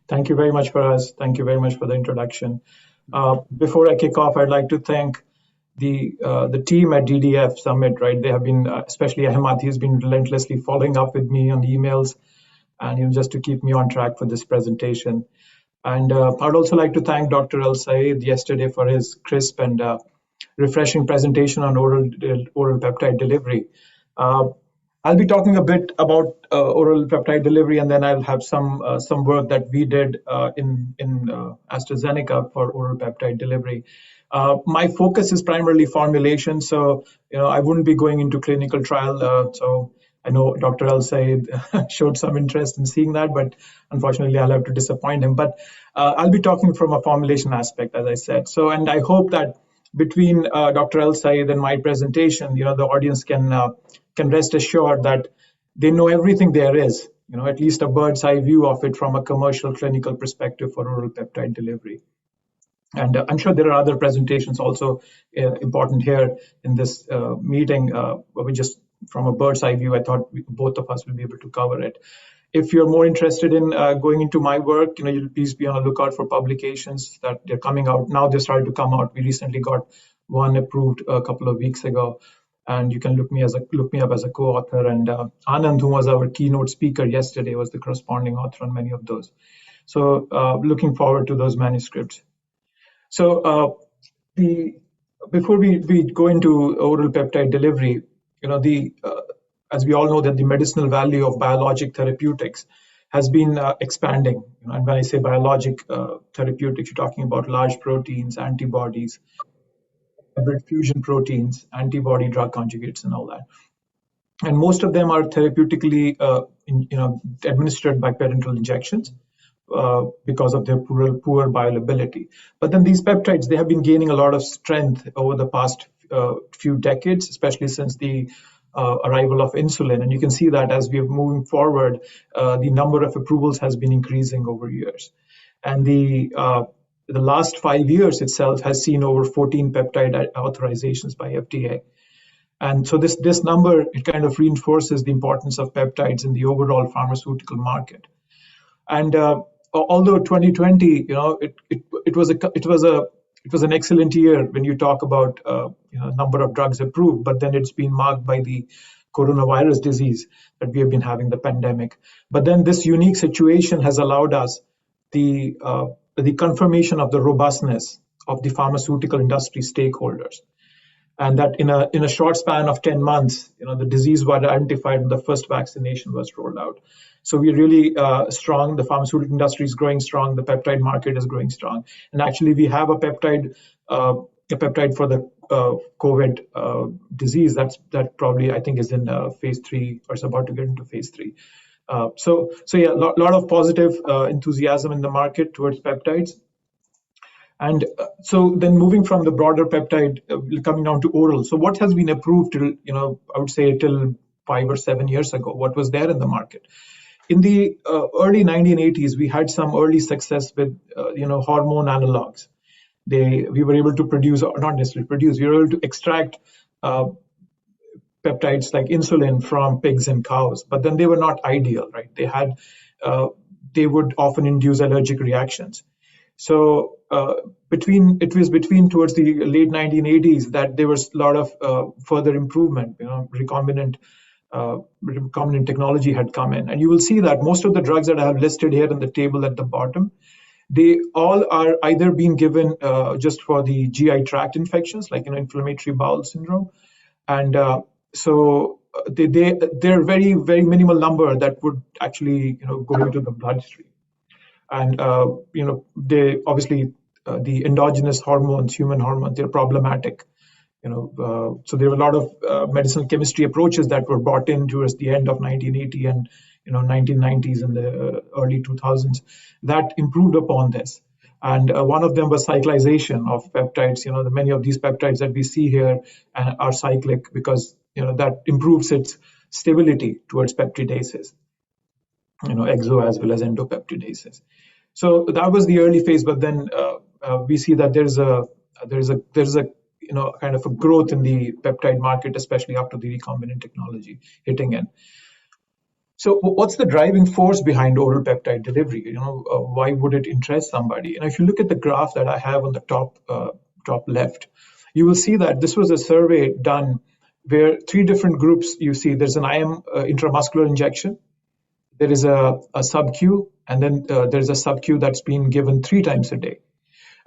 Thank you very much, Faraz. Thank you very much for the introduction. Before I kick off, I'd like to thank the team at DDF Summit. Right, they have been, especially Ahmad, he's been relentlessly following up with me on the emails, and just to keep me on track for this presentation. And I'd also like to thank Dr. El Sayed yesterday for his crisp and refreshing presentation on oral peptide delivery. Uh, I'll be talking a bit about oral peptide delivery, and then I'll have some work that we did in AstraZeneca for oral peptide delivery. My focus is primarily formulation, so I wouldn't be going into clinical trial. So I know Dr. Al Sayed showed some interest in seeing that, but unfortunately I'll have to disappoint him. But I'll be talking from a formulation aspect, as I said. So, and I hope that between Dr. Al Sayed and my presentation, the audience can rest assured that they know everything there is, at least a bird's eye view of it from a commercial clinical perspective for oral peptide delivery. And I'm sure there are other presentations also important here in this meeting. But we just, from a bird's eye view, I thought both of us will be able to cover it. If you're more interested in going into my work, you'll please be on the lookout for publications that they're coming out. Now they started to come out. We recently got one approved a couple of weeks ago. And you can look me up as a co-author. And Anand, who was our keynote speaker yesterday, was the corresponding author on many of those. So looking forward to those manuscripts. So before we go into oral peptide delivery, as we all know that the medicinal value of biologic therapeutics has been expanding. And when I say biologic therapeutics, you're talking about large proteins, antibodies, hybrid fusion proteins, antibody drug conjugates, and all that. And most of them are therapeutically administered by parenteral injections because of their poor bioavailability. But then these peptides, they have been gaining a lot of strength over the past few decades, especially since the arrival of insulin. And you can see that as we are moving forward, the number of approvals has been increasing over years. And the last 5 years itself has seen over 14 peptide authorizations by FDA. And so this number, it kind of reinforces the importance of peptides in the overall pharmaceutical market. And although 2020, it was an excellent year when you talk about number of drugs approved, but then it's been marked by the coronavirus disease that we have been having, the pandemic. But then this unique situation has allowed us the confirmation of the robustness of the pharmaceutical industry stakeholders, and that in a short span of 10 months, the disease was identified and the first vaccination was rolled out. So we're really strong. The pharmaceutical industry is growing strong. The peptide market is growing strong, and actually we have a peptide for the COVID disease that probably I think is in phase 3 or is about to get into phase 3. So yeah, a lot of positive enthusiasm in the market towards peptides. And so then moving from the broader peptide, coming down to oral. So what has been approved till, I would say till 5 or 7 years ago, what was there in the market? In the early 1980s, we had some early success with, hormone analogs. We were able to produce, or not necessarily produce, we were able to extract peptides like insulin from pigs and cows, but then they were not ideal, right? They would often induce allergic reactions. So it was between towards the late 1980s that there was a lot of further improvement. Recombinant technology had come in, and you will see that most of the drugs that I have listed here in the table at the bottom, they all are either being given just for the GI tract infections, like inflammatory bowel syndrome, and so they're very, very minimal number that would actually go into the bloodstream. And they obviously the endogenous hormones, human hormones, they're problematic. So there were a lot of medicinal chemistry approaches that were brought in towards the end of 1980 and 1990s and the early 2000s that improved upon this. And one of them was cyclization of peptides. Many of these peptides that we see here are cyclic because that improves its stability towards peptidases. Exo as well as endopeptidases. So that was the early phase, but then we see that there's a kind of a growth in the peptide market, especially after the recombinant technology hitting in. So what's the driving force behind oral peptide delivery? Why would it interest somebody? And if you look at the graph that I have on the top left, you will see that this was a survey done where three different groups you see. There's an IM intramuscular injection, there is a sub-Q, and then there's a sub-Q that's been given 3 times a day.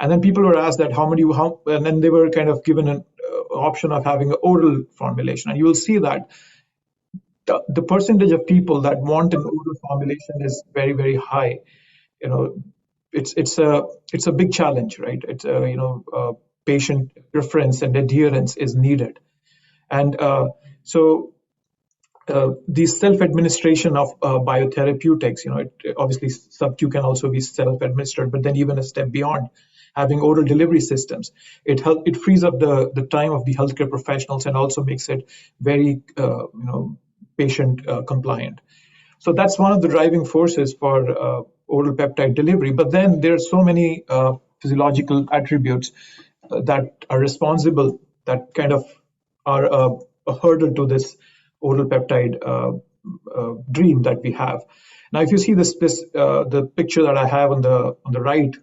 And then people were asked that and then they were kind of given an option of having an oral formulation. And you will see that the percentage of people that want an oral formulation is very, very high. You know, it's a big challenge, right? Patient preference and adherence is needed, and the self-administration of biotherapeutics, obviously sub-Q can also be self-administered, but then even a step beyond, having oral delivery systems, it frees up the time of the healthcare professionals and also makes it very patient compliant. So that's one of the driving forces for oral peptide delivery. But then there are so many physiological attributes that are responsible, that kind of are a hurdle to this oral peptide dream that we have. Now, if you see the picture that I have on the right,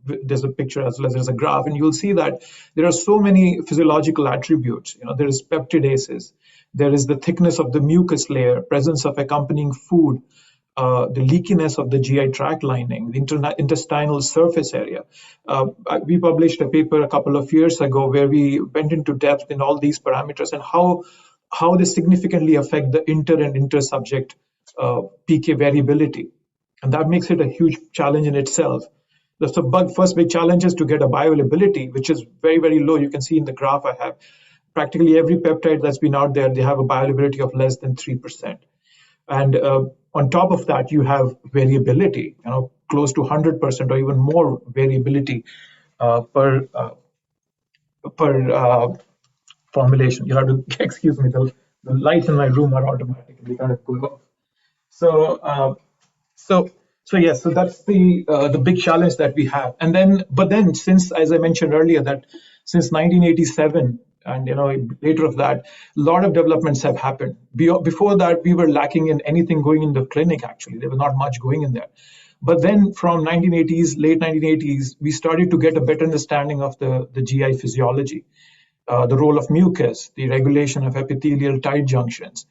there's a picture as well as there's a graph, and you'll see that there are so many physiological attributes. There is peptidases, there is the thickness of the mucus layer, presence of accompanying food, the leakiness of the GI tract lining, the intestinal surface area. We published a paper a couple of years ago where we went into depth in all these parameters and how they significantly affect the inter and inter-subject PK variability. And that makes it a huge challenge in itself. The first big challenge is to get a bioavailability, which is very, very low. You can see in the graph I have, practically every peptide that's been out there, they have a bioavailability of less than 3%. And on top of that, you have variability, close to 100% or even more variability per formulation. You have to excuse me. The lights in my room are automatically kind of going off. So yes, so that's the big challenge that we have. But then, since, as I mentioned earlier, that since 1987. And later of that, a lot of developments have happened. Before that, we were lacking in anything going in the clinic. Actually, there was not much going in there. But then, from late 1980s, we started to get a better understanding of the GI physiology, the role of mucus, the regulation of epithelial tight junctions,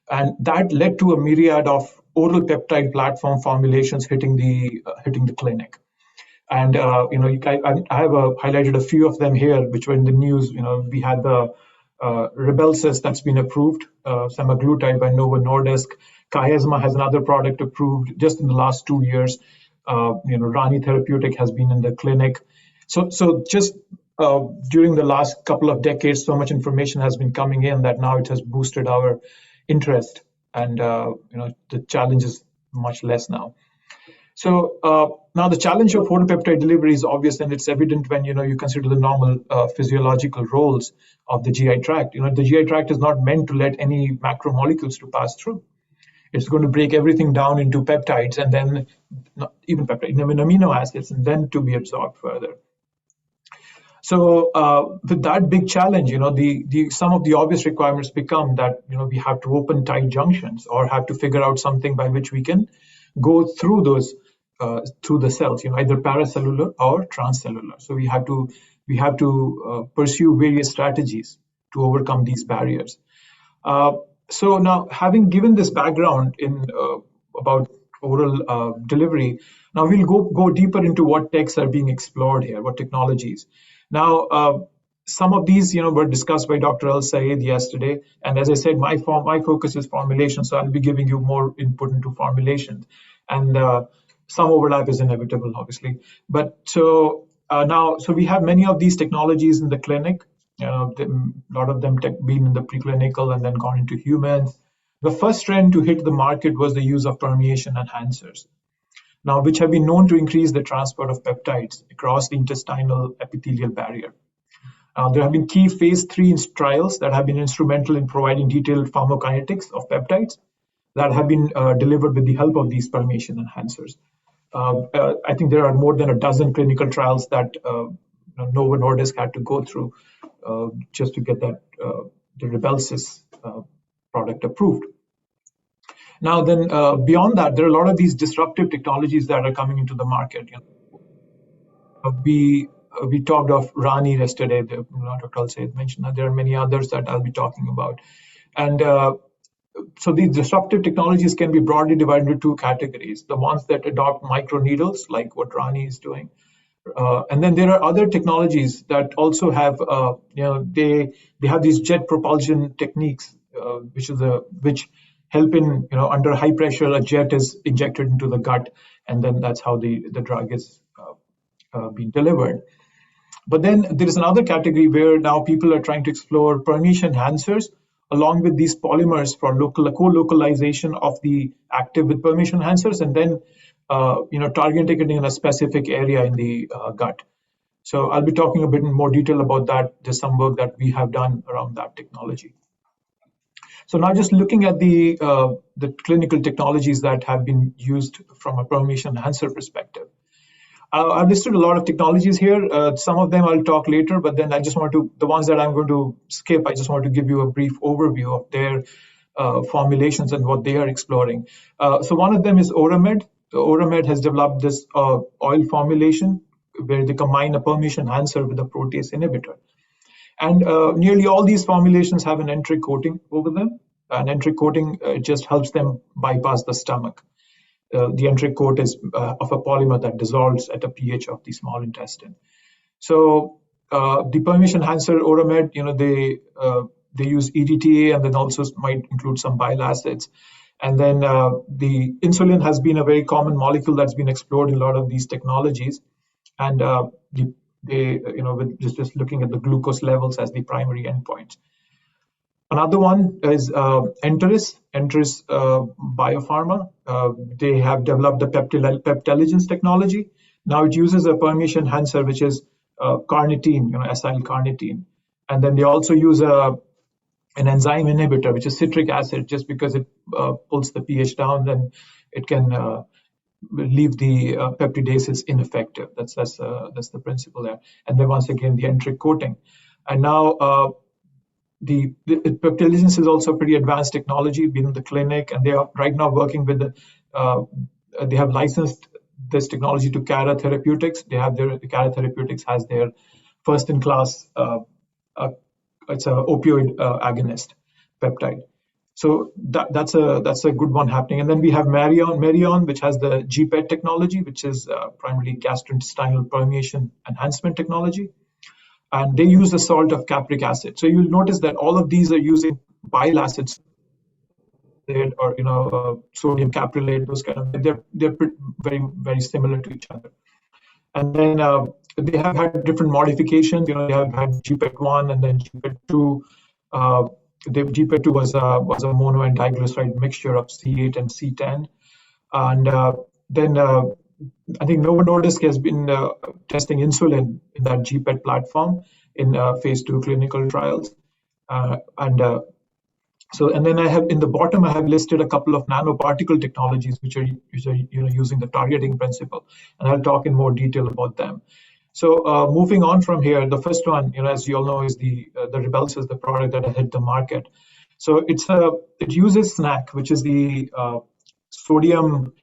and that led to a myriad of oral peptide platform formulations hitting the clinic. And I have highlighted a few of them here, which were in the news. We had the Rybelsus that's been approved, semaglutide by Novo Nordisk. Chiasma has another product approved just in the last 2 years. Rani Therapeutic has been in the clinic. So just during the last couple of decades, so much information has been coming in that now it has boosted our interest, and the challenge is much less now. So now the challenge of oral peptide delivery is obvious, and it's evident when you consider the normal physiological roles of the GI tract. The GI tract is not meant to let any macromolecules to pass through. It's going to break everything down into peptides, and then not even peptide, amino acids, and then to be absorbed further. So with that big challenge, some of the obvious requirements become that we have to open tight junctions, or have to figure out something by which we can go through those through the cells, either paracellular or transcellular. So we have to pursue various strategies to overcome these barriers. So now, having given this background in about oral delivery, now we'll go deeper into what techs are being explored here, what technologies. Now, some of these, were discussed by Dr. Al Sayed yesterday, and as I said, my focus is formulation, so I'll be giving you more input into formulation, and some overlap is inevitable, obviously. But so we have many of these technologies in the clinic. A lot of them been in the preclinical and then gone into humans. The first trend to hit the market was the use of permeation enhancers, now which have been known to increase the transport of peptides across the intestinal epithelial barrier. There have been key phase 3 trials that have been instrumental in providing detailed pharmacokinetics of peptides that have been delivered with the help of these permeation enhancers. I think there are more than a dozen clinical trials that Novo Nordisk had to go through just to get that the Rybelsus product approved. Now, then beyond that, there are a lot of these disruptive technologies that are coming into the market. We talked of Rani yesterday. Dr. Kalse mentioned that there are many others that I'll be talking about, and so these disruptive technologies can be broadly divided into two categories: the ones that adopt microneedles, like what Rani is doing, and then there are other technologies that also have, they have these jet propulsion techniques, which help in, under high pressure, a jet is injected into the gut, and then that's how the drug is being delivered. But then there is another category where now people are trying to explore permeation enhancers along with these polymers for co-localization of the active with permeation enhancers, and then targeting it in a specific area in the gut. So I'll be talking a bit in more detail about that. There's some work that we have done around that technology. So now just looking at the clinical technologies that have been used from a permeation enhancer perspective. I've listed a lot of technologies here. Some of them I'll talk later, but then the ones that I'm going to skip, I just want to give you a brief overview of their formulations and what they are exploring. So one of them is Oramed. Oramed has developed this oil formulation where they combine a permeation enhancer with a protease inhibitor. And nearly all these formulations have an enteric coating over them. An enteric coating just helps them bypass the stomach. The enteric coat is of a polymer that dissolves at a pH of the small intestine. So the permeation enhancer Oramed, they use EDTA, and then also might include some bile acids. And then the insulin has been a very common molecule that's been explored in a lot of these technologies. And with just looking at the glucose levels as the primary endpoint. Another one is Enteris Biopharma. They have developed the peptilogens technology. Now it uses a permeation enhancer, which is carnitine, acyl carnitine. And then they also use an enzyme inhibitor, which is citric acid, just because it pulls the pH down, then it can leave the peptidases ineffective. That's the principle there. And then once again, the enteric coating. And now the peptilogens is also a pretty advanced technology, been in the clinic, and they are right now working with they have licensed this technology to Cara Therapeutics. The Cara Therapeutics has their first-in-class, it's a opioid agonist peptide. So that's a good one happening. And then we have Marion, which has the GPET technology, which is primarily gastrointestinal permeation enhancement technology. And they use the salt of capric acid. So you'll notice that all of these are using bile acids, or sodium caprylate. Those kind of they're very very similar to each other. And then they have had different modifications. They have had GPET-1 and then GPET-2. GPET-2 was a mono and diglyceride mixture of C8 and C10. And then I think Novo Nordisk has been testing insulin in that GPET platform in phase 2 clinical trials. And then I have in the bottom I have listed a couple of nanoparticle technologies which are using the targeting principle, and I'll talk in more detail about them. So moving on from here, the first one, as you all know, is the Rybelsus, the product that hit the market. So it uses SNAC, which is the sodium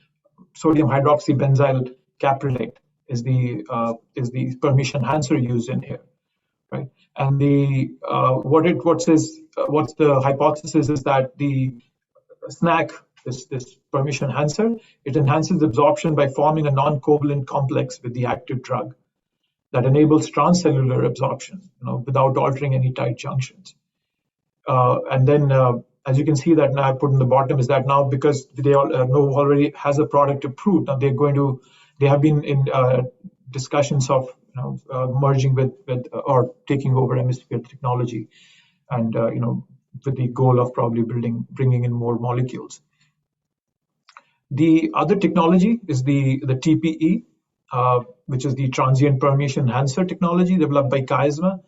hydroxybenzyl caprylate is the permeation enhancer used in here, right? And what's the hypothesis is that the SNAC, this permeation enhancer, it enhances absorption by forming a non-covalent complex with the active drug that enables transcellular absorption, without altering any tight junctions. And then, as you can see that now I put in the bottom is that now because Novo already has a product approved, now they have been in discussions of merging with or taking over MSPL technology, and with the goal of probably bringing in more molecules. The other technology is the TPE, which is the transient permeation enhancer technology developed by Chiasma.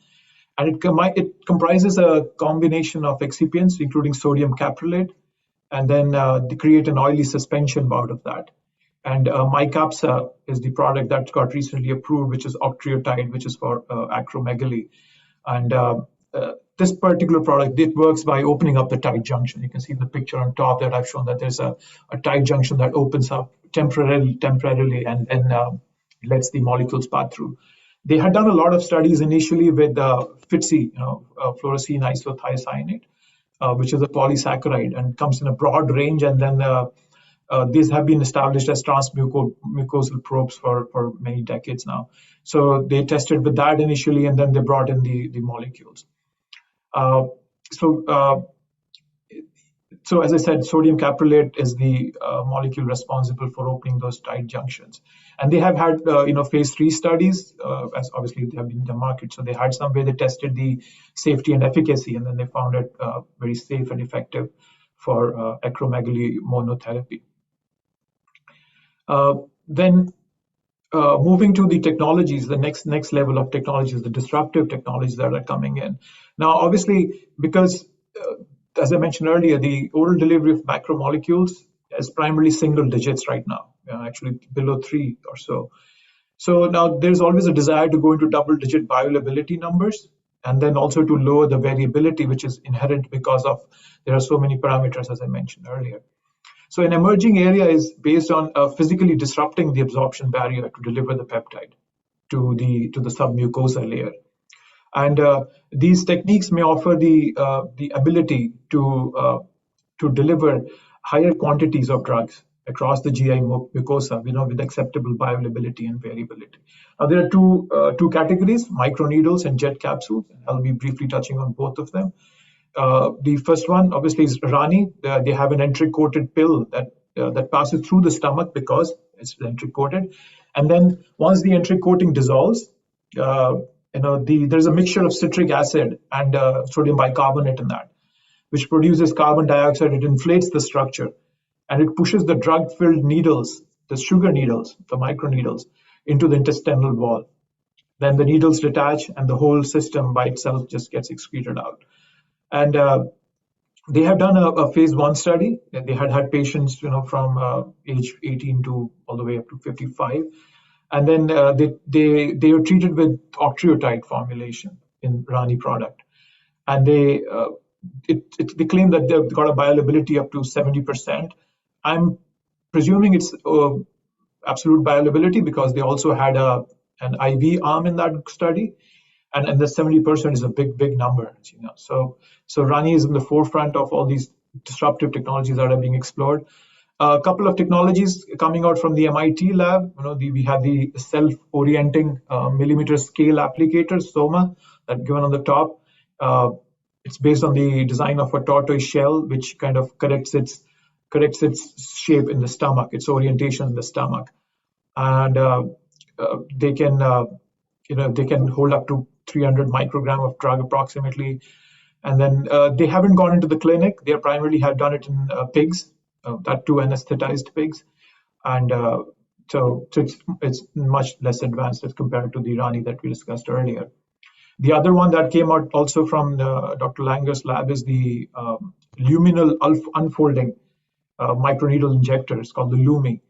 And it comprises a combination of excipients, including sodium caprylate, and then they create an oily suspension out of that. And Mycapsa is the product that got recently approved, which is octreotide, which is for acromegaly. And this particular product, it works by opening up the tight junction. You can see in the picture on top that I've shown that there's a tight junction that opens up temporarily and lets the molecules pass through. They had done a lot of studies initially with FITC, fluorescein isothiocyanate, which is a polysaccharide and comes in a broad range. And then these have been established as transmucosal probes for many decades now. So they tested with that initially, and then they brought in the molecules. So as I said, sodium caprolate is the molecule responsible for opening those tight junctions. And they have had phase 3 studies, as obviously they have been in the market. So they had some way they tested the safety and efficacy, and then they found it very safe and effective for acromegaly monotherapy. Then moving to the technologies, the next level of technologies, the disruptive technologies that are coming in. Now, obviously, because as I mentioned earlier, the oral delivery of macromolecules is primarily single digits right now, actually below 3 or so. So now there's always a desire to go into double-digit bioavailability numbers, and then also to lower the variability, which is inherent because of there are so many parameters, as I mentioned earlier. So an emerging area is based on physically disrupting the absorption barrier to deliver the peptide to the submucosa layer. And these techniques may offer the ability to deliver higher quantities of drugs across the GI mucosa, with acceptable bioavailability and variability. Now there are two categories: microneedles and jet capsules. I'll be briefly touching on both of them. The first one, obviously, is Rani. They have an entry-coated pill that passes through the stomach because it's entry-coated, and then once the entry coating dissolves, there's a mixture of citric acid and sodium bicarbonate in that, which produces carbon dioxide. It inflates the structure, and it pushes the drug-filled needles, the sugar needles, the microneedles, into the intestinal wall. Then the needles detach, and the whole system by itself just gets excreted out. And they have done a phase 1 study. They had patients, from age 18 to all the way up to 55. And then they were treated with octreotide formulation in Rani product. And they claim that they've got a bioavailability up to 70%. I'm presuming it's absolute bioavailability because they also had an IV arm in that study. And the 70% is a big number, So Rani is in the forefront of all these disruptive technologies that are being explored. A couple of technologies coming out from the MIT lab. We have the self-orienting millimeter scale applicator, SOMA, that given on the top. It's based on the design of a tortoise shell, which kind of corrects its shape in the stomach, its orientation in the stomach, and they can hold up to 300 microgram of drug approximately. And then they haven't gone into the clinic. They primarily have done it in pigs, that too anesthetized pigs. And so it's much less advanced as compared to the Rani that we discussed earlier. The other one that came out also from Dr. Langer's lab is the luminal unfolding microneedle injector. It's called the LUMI.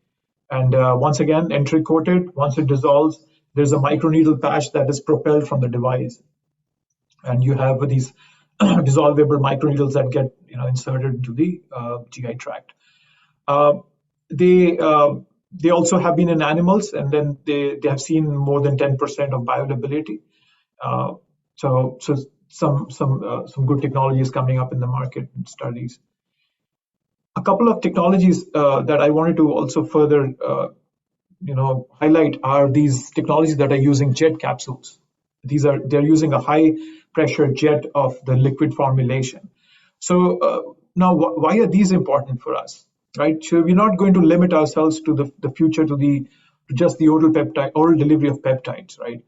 And once again, entry-coated. Once it dissolves, there's a microneedle patch that is propelled from the device. And you have these dissolvable microneedles that get inserted into the GI tract. They also have been in animals, and then they have seen more than 10% of bioavailability. So some good technologies coming up in the market and studies. A couple of technologies that I wanted to also further highlight are these technologies that are using jet capsules. They're using a high pressure jet of the liquid formulation. So now, why are these important for us, right? So we're not going to limit ourselves to the future to just the oral delivery of peptides, right?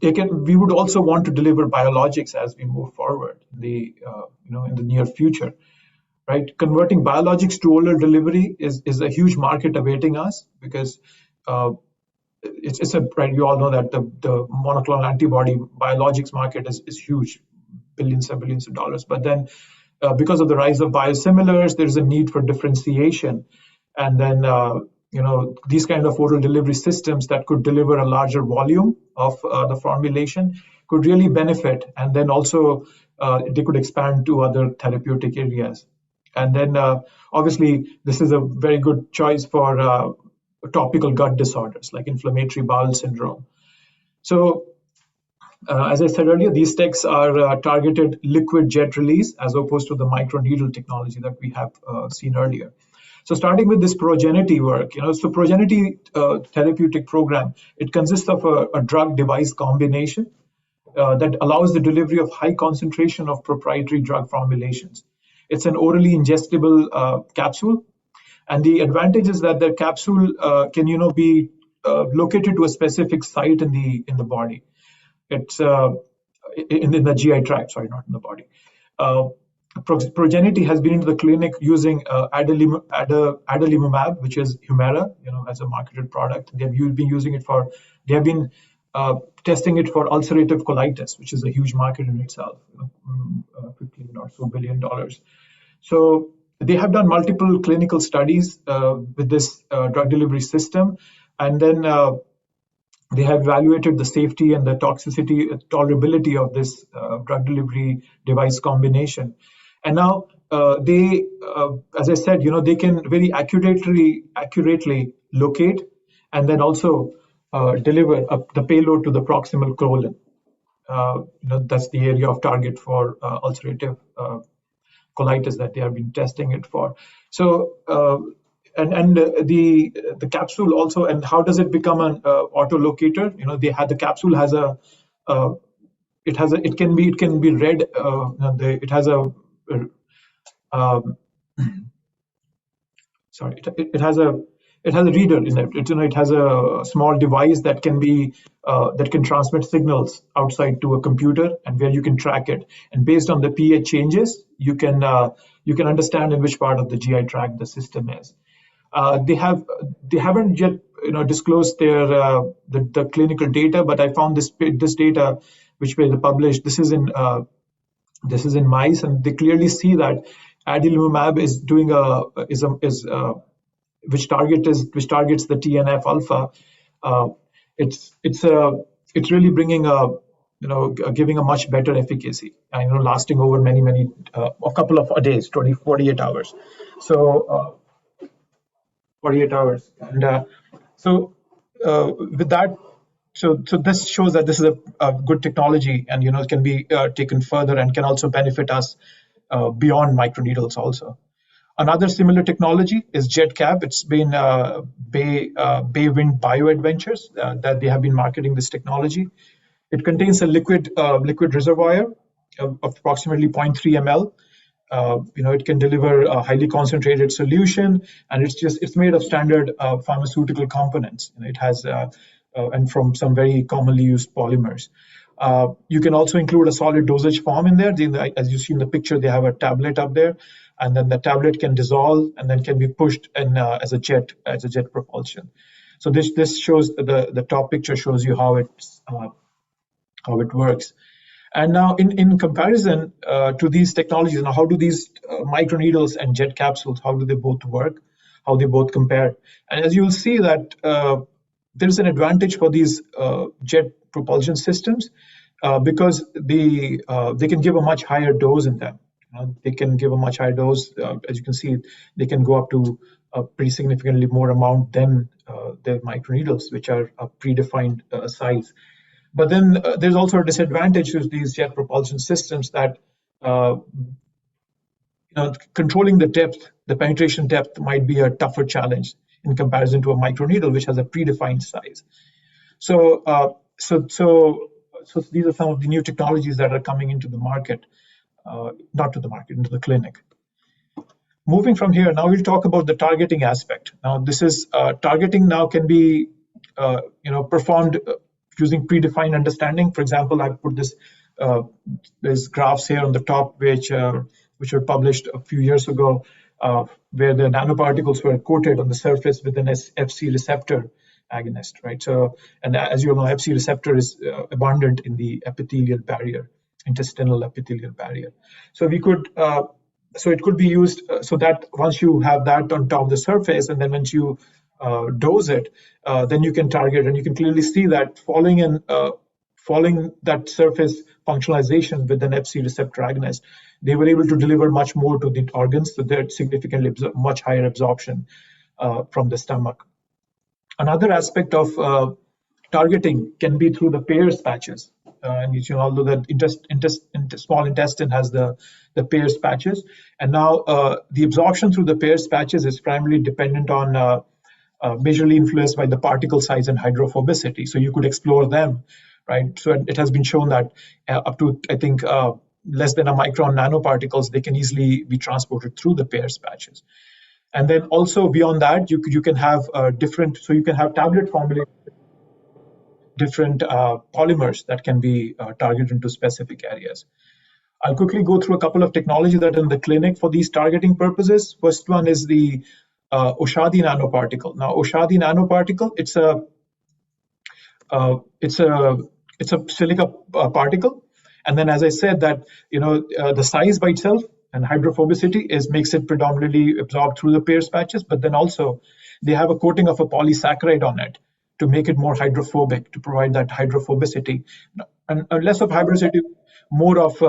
We would also want to deliver biologics as we move forward in the near future. Right, converting biologics to oral delivery is a huge market awaiting us because it's right. You all know that the monoclonal antibody biologics market is huge, billions and billions of dollars. But then, because of the rise of biosimilars, there's a need for differentiation, and then these kind of oral delivery systems that could deliver a larger volume of the formulation could really benefit, and then also they could expand to other therapeutic areas. And then obviously this is a very good choice for topical gut disorders like inflammatory bowel syndrome. So as I said earlier, these techs are targeted liquid jet release as opposed to the microneedle technology that we have seen earlier. So starting with this Progenity work, so Progenity therapeutic program, it consists of a drug device combination that allows the delivery of high concentration of proprietary drug formulations. It's an orally ingestible capsule, and the advantage is that the capsule can, be located to a specific site in the body. It's in the GI tract, sorry, not in the body. Progenity has been into the clinic using adalimumab, which is Humira, as a marketed product. They have been using it for, they have been testing it for ulcerative colitis, which is a huge market in itself, $15 or so billion. So they have done multiple clinical studies with this drug delivery system, and then they have evaluated the safety and the tolerability of this drug delivery device combination. And now they, as I said, they can very accurately locate and then also deliver the payload to the proximal colon. That's the area of target for ulcerative colitis that they have been testing it for. So and the capsule also, and how does it become an autolocator? The capsule has it can be read. It has a sorry, it has a reader in it. It has a small device that can transmit signals outside to a computer, and where you can track it. And based on the pH changes, you can understand in which part of the GI tract the system is. They haven't yet disclosed their the clinical data, but I found this data which they published. This is in mice, and they clearly see that adalimumab is doing which targets the TNF alpha. It's really bringing giving a much better efficacy, lasting over many a couple of days, 48 hours. So 48 hours. And with that, so this shows that this is a good technology, and it can be taken further and can also benefit us beyond microneedles also. Another similar technology is JetCab. It's been Baywind Bioadventures that they have been marketing this technology. It contains a liquid reservoir of approximately 0.3 ml. It can deliver a highly concentrated solution, and it's made of standard pharmaceutical components. It has and from some very commonly used polymers. You can also include a solid dosage form in there. As you see in the picture, they have a tablet up there, and then the tablet can dissolve and then can be pushed in as a jet propulsion. So this shows the top picture shows you how it works. And now, in comparison to these technologies, how do these microneedles and jet capsules, how do they both work? How they both compare? And as you will see that there's an advantage for these jet propulsion systems because they can give a much higher dose in them. They can give a much higher dose. As you can see, they can go up to a pretty significantly more amount than the microneedles, which are a predefined size. But then there's also a disadvantage to these jet propulsion systems that controlling the depth, the penetration depth, might be a tougher challenge in comparison to a microneedle, which has a predefined size. So these are some of the new technologies that are coming into the market, not to the market, into the clinic. Moving from here, now we'll talk about the targeting aspect. Now, this is targeting now can be performed using predefined understanding. For example, I put these graphs here on the top, which were published a few years ago, where the nanoparticles were coated on the surface with an Fc receptor agonist, right? So, and as you know, Fc receptor is abundant in the epithelial barrier, intestinal epithelial barrier. So we could, so it could be used so that once you have that on top of the surface, and then once you dose it, then you can target, and you can clearly see that following following that surface functionalization with an Fc receptor agonist, they were able to deliver much more to the organs, so they're significantly much higher absorption from the stomach. Another aspect of targeting can be through the Peyer's patches. And although the small intestine has the Peyer's patches, and now the absorption through the Peyer's patches is primarily dependent on majorly influenced by the particle size and hydrophobicity. So you could explore them, right? So it has been shown that up to, I think, less than a micron nanoparticles, they can easily be transported through the Peyer's patches. And then also beyond that, you can have different, so you can have tablet formulated different polymers that can be targeted into specific areas. I'll quickly go through a couple of technologies that are in the clinic for these targeting purposes. First one is the Oshadi nanoparticle. Now, Oshadi nanoparticle, it's a silica particle, and then, as I said, that the size by itself and hydrophobicity makes it predominantly absorbed through the Peyer's patches, but then also they have a coating of a polysaccharide on it to make it more hydrophobic, to provide that hydrophobicity, and less of hydrophobicity, more of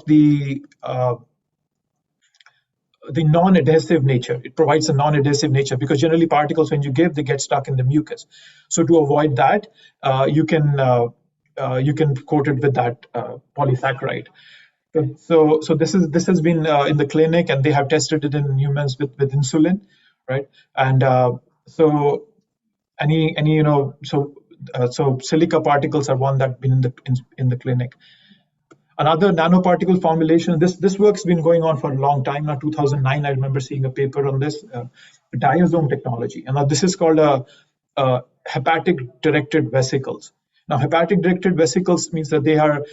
the non-adhesive nature. It provides a non-adhesive nature, because generally particles, when you give, they get stuck in the mucus. So to avoid that, you can coat it with that polysaccharide. Okay. So this has been in the clinic, and they have tested it in humans with insulin, right? And so silica particles are one that's been in the clinic. Another nanoparticle formulation, this work's been going on for a long time now. 2009, I remember seeing a paper on this diazome technology, and now this is called hepatic directed vesicles. Now, hepatic directed vesicles means that they are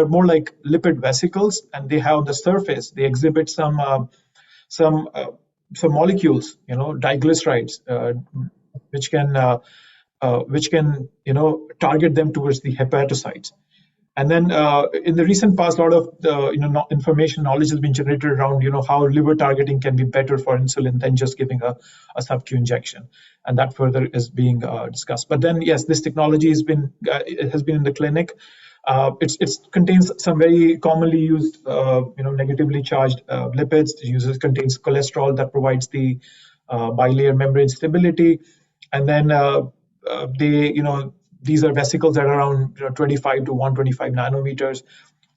more like lipid vesicles, and they have on the surface, they exhibit some molecules, diglycerides, which can target them towards the hepatocytes. And then in the recent past, a lot of information knowledge has been generated around how liver targeting can be better for insulin than just giving a sub-Q injection, and that further is being discussed. But then, yes, this technology has been in the clinic. It contains some very commonly used negatively charged lipids. It contains cholesterol that provides the bilayer membrane stability, and then these are vesicles that are around 25 to 125 nanometers.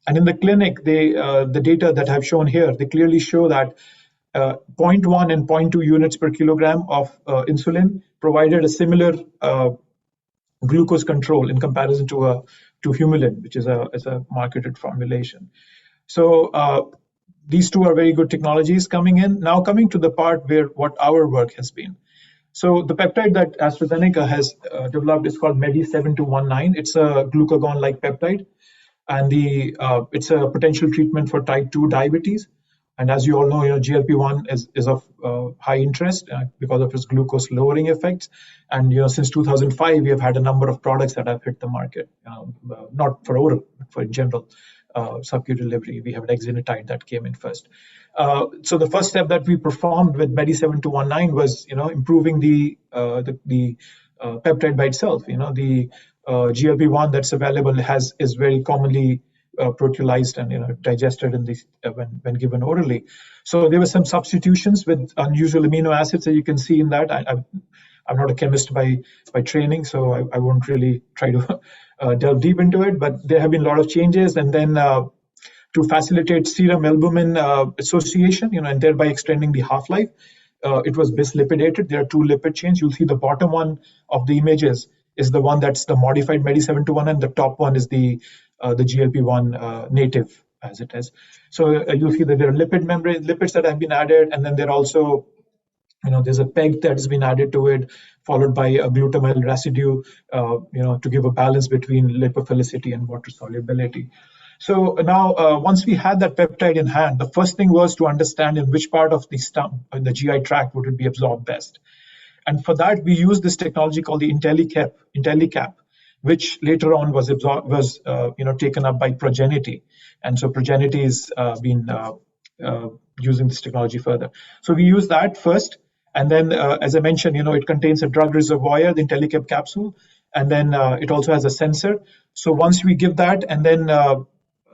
And in the clinic, the data that I've shown here, they clearly show that 0.1 and 0.2 units per kilogram of insulin provided a similar glucose control in comparison to Humulin, which is a marketed formulation. So these two are very good technologies coming in. Now coming to the part where what our work has been. So the peptide that AstraZeneca has developed is called MEDI7219. It's a glucagon-like peptide, and it's a potential treatment for type 2 diabetes. And as you all know, GLP-1 is of high interest because of its glucose lowering effects. And since 2005, we have had a number of products that have hit the market, not for oral, but for general sub-Q delivery. We have an exenatide that came in first. So the first step that we performed with MEDI7219 was, improving the peptide by itself. The GLP-1 that's available is very commonly proteolized and digested in when given orally. So there were some substitutions with unusual amino acids that you can see in that. I'm not a chemist by training, so I won't really try to delve deep into it. But there have been a lot of changes, and then to facilitate serum albumin association, and thereby extending the half-life, it was bislipidated. There are two lipid chains. You'll see the bottom one of the images is the one that's the modified MEDI7219, and the top one is the GLP-1 native, as it is. So you'll see that there are lipids that have been added, and then there are also, there's a PEG that has been added to it, followed by a glutamyl residue, to give a balance between lipophilicity and water solubility. So now, once we had that peptide in hand, the first thing was to understand in which part of the stomach, in the GI tract, would it be absorbed best. And for that, we used this technology called the IntelliCap, which later on was taken up by Progenity, and so Progenity has been using this technology further. So we use that first, and then, as I mentioned, it contains a drug reservoir, the IntelliCap capsule, and then it also has a sensor. So once we give that, and then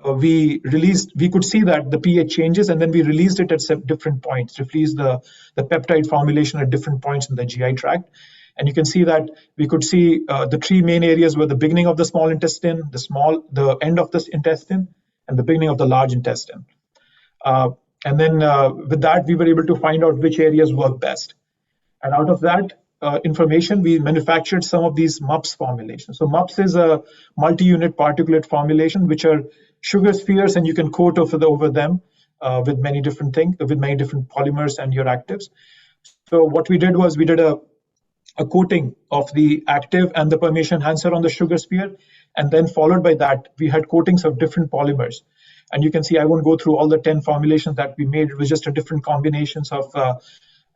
we could see that the pH changes, and then we released it at different points, released the peptide formulation at different points in the GI tract. And you can see that we could see the three main areas were the beginning of the small intestine, the end of this intestine, and the beginning of the large intestine. And then with that, we were able to find out which areas work best. And out of that information, we manufactured some of these MUPS formulations. So MUPS is a multi-unit particulate formulation, which are sugar spheres, and you can coat over them with many different things, with many different polymers and your actives. So what we did was we did a coating of the active and the permeation enhancer on the sugar sphere, and then followed by that, we had coatings of different polymers. And you can see, I won't go through all the 10 formulations that we made. It was just a different combinations of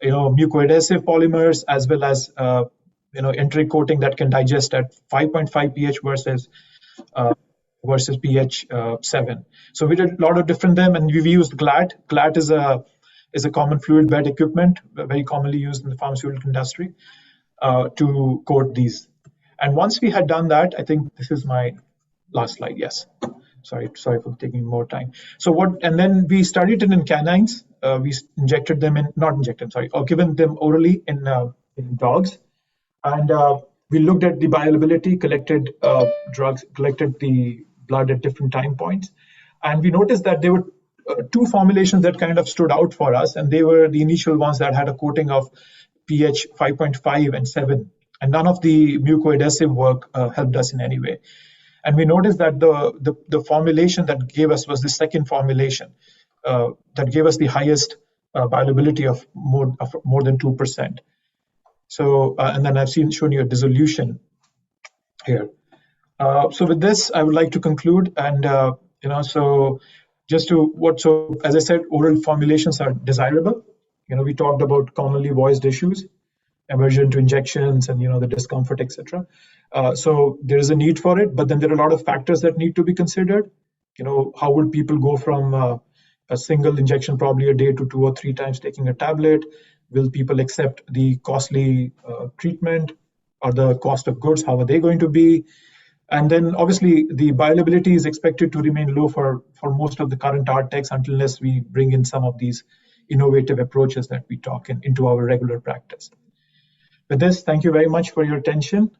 mucoadhesive polymers, as well as enteric coating that can digest at 5.5 pH versus pH 7. So we did a lot of different them, and we've used GLAT. GLAT is a common fluid bed equipment, very commonly used in the pharmaceutical industry, to coat these. And once we had done that, I think this is my last slide. Yes. Sorry for taking more time. And then we studied it in canines. We injected them or given them orally in dogs. And we looked at the bioavailability, collected the blood at different time points. And we noticed that there were two formulations that kind of stood out for us. And they were the initial ones that had a coating of pH 5.5 and 7. And none of the mucoadhesive work helped us in any way. And we noticed that the formulation that gave us was the second formulation that gave us the highest bioavailability of more than 2%. So, and then I've shown you a dissolution here. So with this, I would like to conclude. And so as I said, oral formulations are desirable. We talked about commonly voiced issues, aversion to injections, and the discomfort, etc. So there is a need for it, but then there are a lot of factors that need to be considered. How would people go from a single injection probably a day to 2 or 3 times taking a tablet? Will people accept the costly treatment, or the cost of goods? How are they going to be? And then obviously the bioavailability is expected to remain low for most of the current RTECs unless we bring in some of these innovative approaches that we talk into our regular practice. With this, thank you very much for your attention,